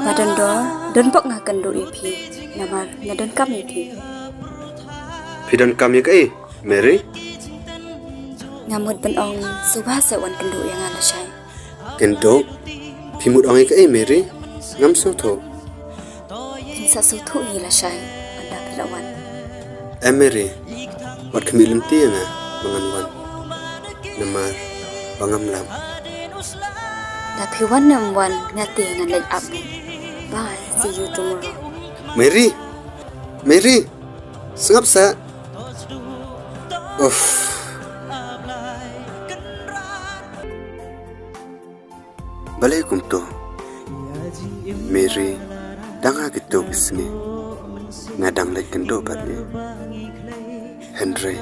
Và đơn đó đơn bốc ngà cần độ ý phí là mà là đơn cắp ý phí Phi đơn cam như cái Mary ngà một bên ông su bát sẽ hoàn cần độ yang ngà là sai Cần độ Phi một ông cái Mary ngắm số thổ Tình sa su thụ hi là sai Anda phi là hoàn Em Mary Wat kami lim tiang Mangan wan Namar Bangam lam Đã phi hoàn nằm hoàn ngà tiền ngà lệch ập Bye, see you tomorrow Mary Mary Sengap sa Uff Balai kum to Mary Danga gitu bisni Ngadang lagi kendo batni Henry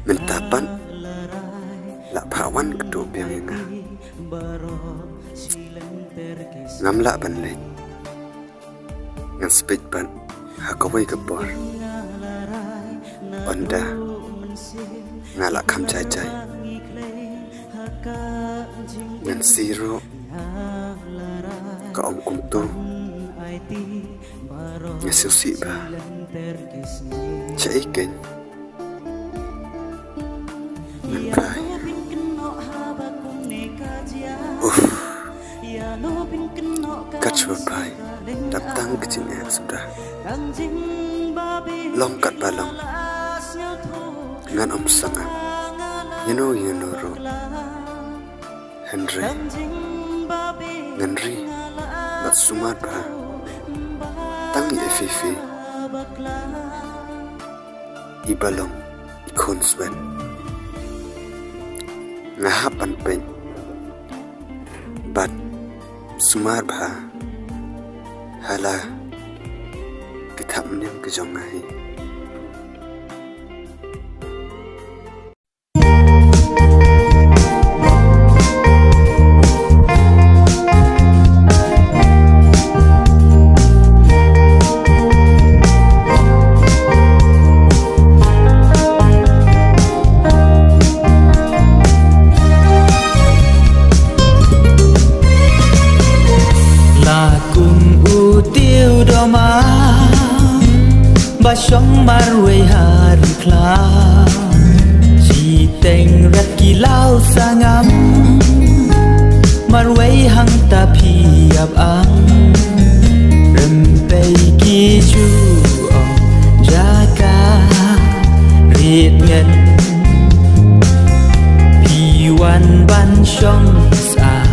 Mentapan Lak pawan kedo biang inga Ngamla ban lek Ngan speak ban Hakawai kebor Onda Ngalak kam cai-cai Ngan siro Ka om kum to Ngan siu si ba Cai keng Ngan bai Kat chua bai Đập tăng cái chuyện em sudah Long kat balong Ngan om sangat You know ro Henry Ngan ri Bat sumat ba Tangi efifi Ibalong Ikon swen Ngahapan pen Bat Sumar ba Hala Kita menyam kejong ngahi Ba sóng marway hari kla Chi teng rat kilau sangam Marway hang ta piap ang Rempei ki chu jaga Riết ngân Pi wan ban sóng sa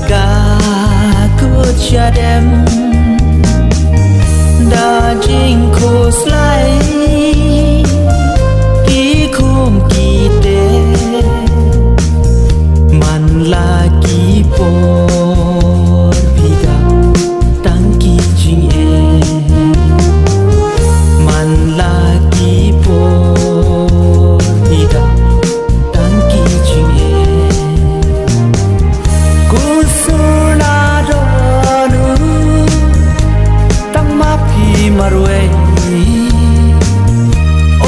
Ka kut cha dem Da jing ko slai ki kum ki te man la ki por piga tang ki jing e man la ki por piga tang ki jing e ku surna do marway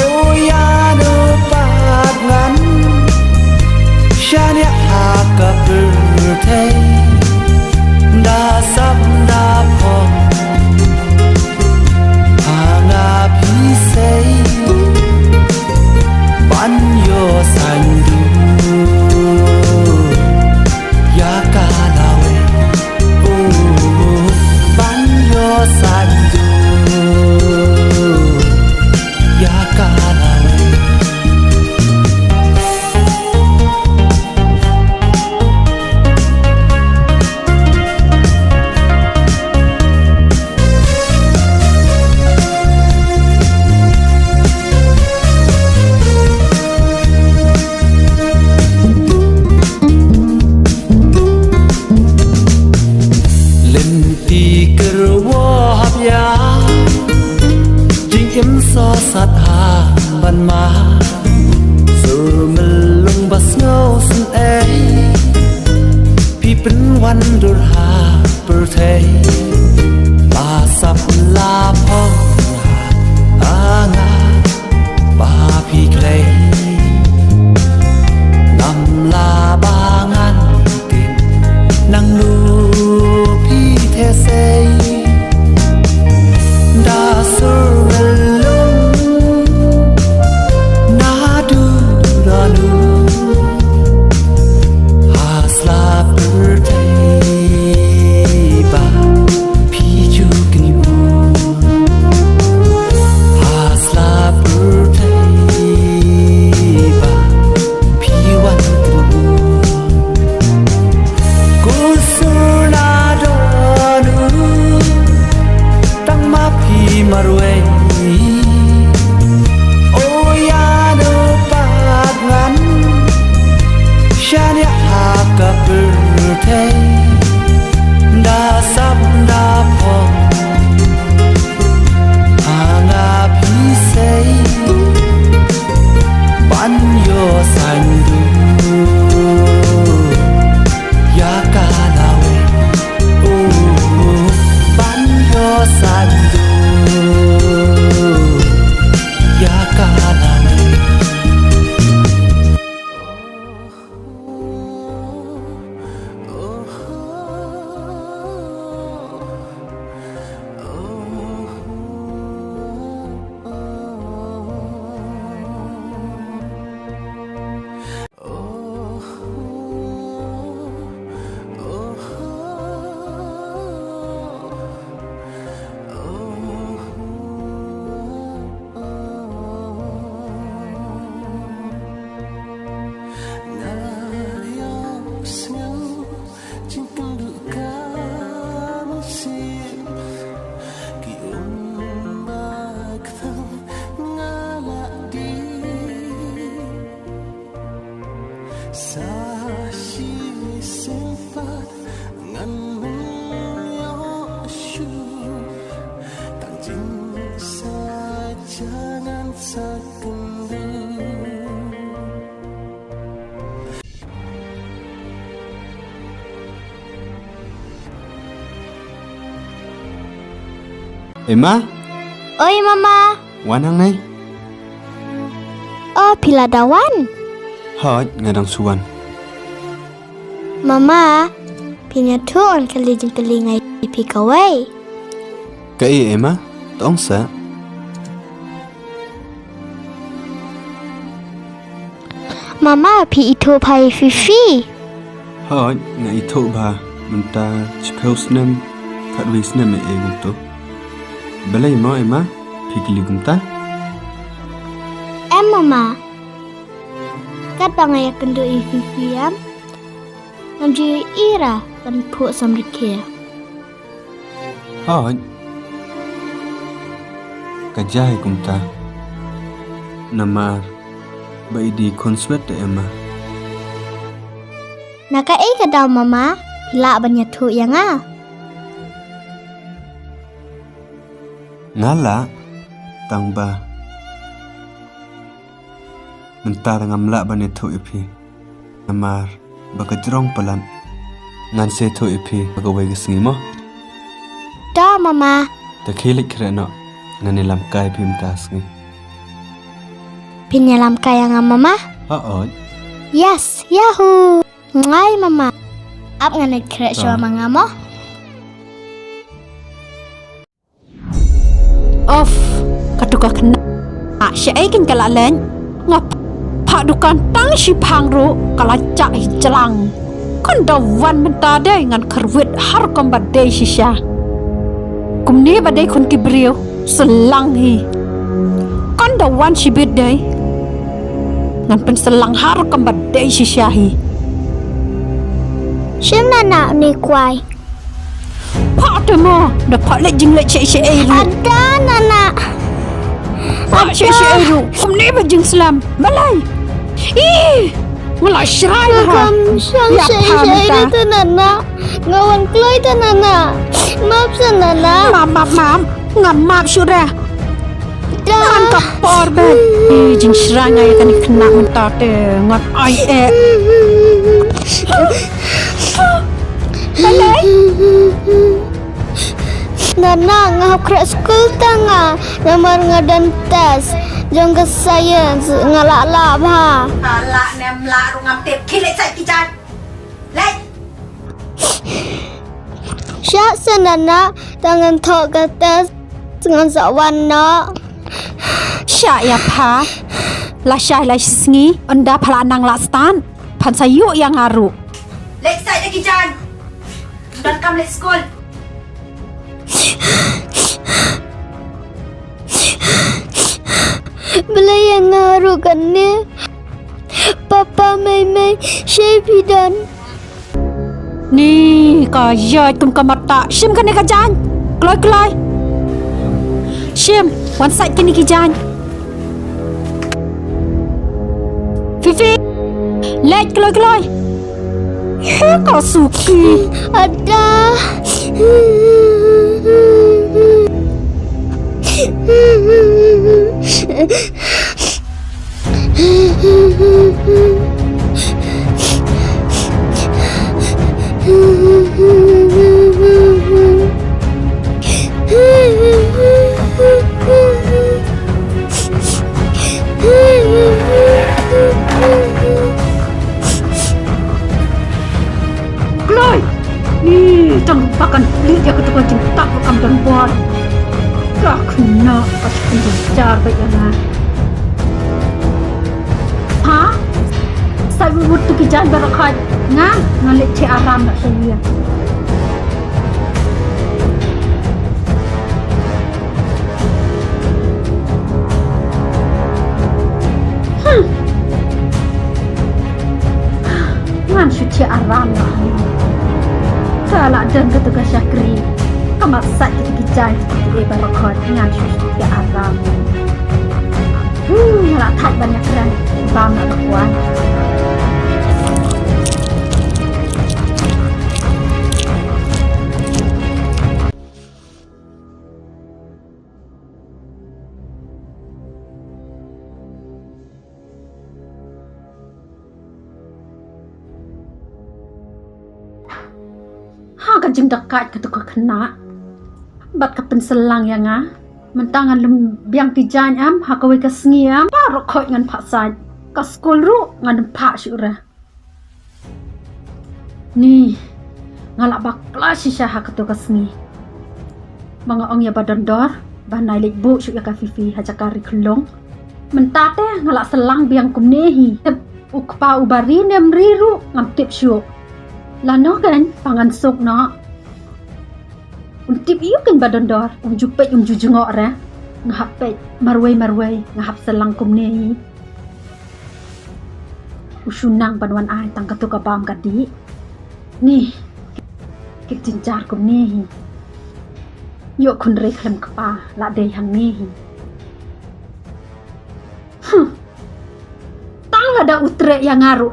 oh ya no pat ngan shania ha ka da sap da pom anga pi sei ban yo sandu ya ka lawe oh ban yo sandu Em so sát hà ban ma Giờ mình lung bas ngâu sun ấy Pi pin wan dur ha per thei Ba sap la phong ha nga Ba pi clay Nam la ba ngan Shania haka birthday Da sab da pong Anga pisay Pan yo sandu Ya kalawe Oh Pan yo sandu Ya kalawe Emma, Oi mama, wanang nay? oh piladawan. Hoj, ngadang suwan. Mama, pinyatuan kalijin telingai pipi kawai. Kai Emma, tong sa. Mama pi itu pai fifi. Hoj, nga ito ba, menta chipeu snem, katwi snem e egum to. Balay mo Emma, pikiligum ta? Mama, kata ngaya kendo i fifi am. Namji ira kan pu samrikia. Hoj. Kajay kum ta. Namar, bai di konswet te Emma. Naka kadau mama, pila banyatu yang ah. Ngala, tang ba. Mentar ngamla ba neto ipi. Namar, baka jerong palan. Ngan se to ipi baka wai gesengi mo. Da mama, Takilik reno, ngan nilam kai pim tas ngi. pinyalam kaya nga mama. Hoj. Yes, yahoo. Ngai mama. Ap nga nagkira siya mga mo. Off, katuka kena. Siya ay kin kalalen. Ngap, padukan tang si pangro kalacak jalang. Kondawan mentade ngan kerwit har kombade siya. Kumni badai kun kibriyo selang hi. Kondawan si bedai ngan pen selang har kombade siya hi. Siyem na na ni kway. Pak tu mo, dapat lek jing lek cek ai ru. Ada nana. Pak cek ai ru. Kumni bajing selam. Malai. Ih, mulai serai ha. Kam siyang Ya, siya pamita. itu nana. Ngawan kloy ta nana. Maaf sa nana. Mam. Ngamap sudah. Da. Ngan kapor ben. Jing serai ngai kan kena mentah te. Ngat ai Malai. Nana ngahap kira school tanga. Namar ngadan tes. Jong ke science ngalak-lak ha. Alak nem la rungam tip kilik sai kijan. Lai. Syak sa nana tangan thok ke tes dengan sawan nak. Syak ya pa. La syai la singi anda phalanang la stan. Pan sayu yang ngaru. Lek sai de kijan. Dan kam lek school. Bila yang ngaruh kan ni. Papa mai syai bidan. Ni kaya kum kamata. Sim kan kajan. Kloi. Sim, one side kini kijan. Fifi. Lek kloi. Kau suki. Ada. Chloe, ni jangan lupakan beli dia ketua cinta ke kampung buat. Kau kena pas penjar baiknya. Ha? Saya butuh kerjaan berakat. Ngalik cik aram nak saya. Ngan suci aram lah. Kalau dan ketua Syakri, kamu sat kita kerjaan di berakat ngan suci aram. Nak tak banyak keren, bam nak berkuat. Kajeng dekat ke tukar kena bat ke penselang yang mentangan lembiang pijan hakawai ke sengi baru koi ngan pak sad ke skol ru ngan pak syurah ni ngalak bakla sisah hak ke sengi mga ong ya badan dor banai lek bu syuk ya kafifi hajakari kelong mentate ngalak selang biang kumnehi ukpa ubari nem riru ngam tip syuk lano kan pangan sok no untip iyo kan badan dor jupet jujungok ra ngahapet marway ngahap selang kumnehi usunang banwan ai tang katu kabam kadi ni kitinjar kumnehi yo kun re khlem kapa la dei hang nehi tang ada utre yang ngaru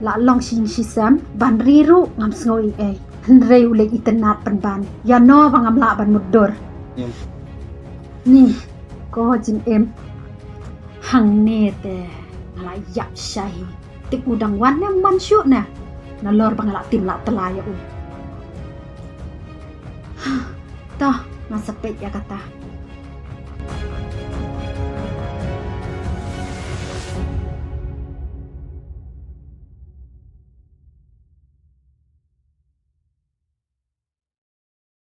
la long sin sisam ban riru ngam snoi Henry ulek itenat penban ya no bangam la ban mudur ni ko jin hang ne te la yak shahi tik udang wan ne man syu na lor bang la tim la telaya ta ngasepet ya kata